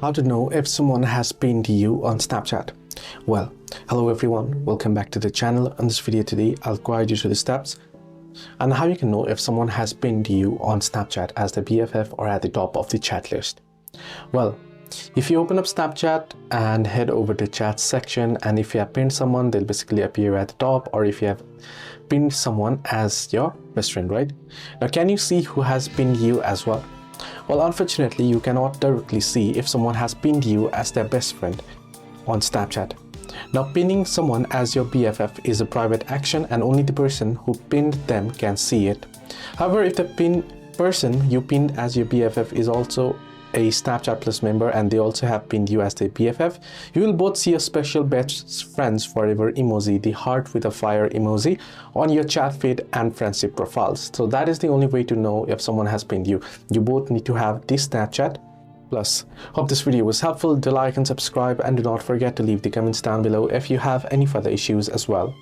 How to know if someone has pinned you on Snapchat. Well, hello everyone, welcome back to the channel. In this video today, I'll guide you through the steps and how you can know if someone has pinned you on Snapchat as the BFF or at the top of the chat list. Well, if you open up Snapchat and head over to chat section, and if you have pinned someone, they'll basically appear at the top, or if you have pinned someone as your best friend, right? Now, can you see who has pinned you as well? Well, unfortunately, you cannot directly see if someone has pinned you as their best friend on Snapchat. Now, pinning someone as your BFF is a private action and only the person who pinned them can see it. However, if the person you pinned as your BFF is also a Snapchat Plus member and they also have pinned you as their BFF, you will both see a special best friends forever emoji, the heart with a fire emoji, on your chat feed and friendship profiles. So that is the only way to know if someone has pinned you. You both need to have this Snapchat Plus. Hope this video was helpful. Do like and subscribe, and do not forget to leave the comments down below if you have any further issues as well.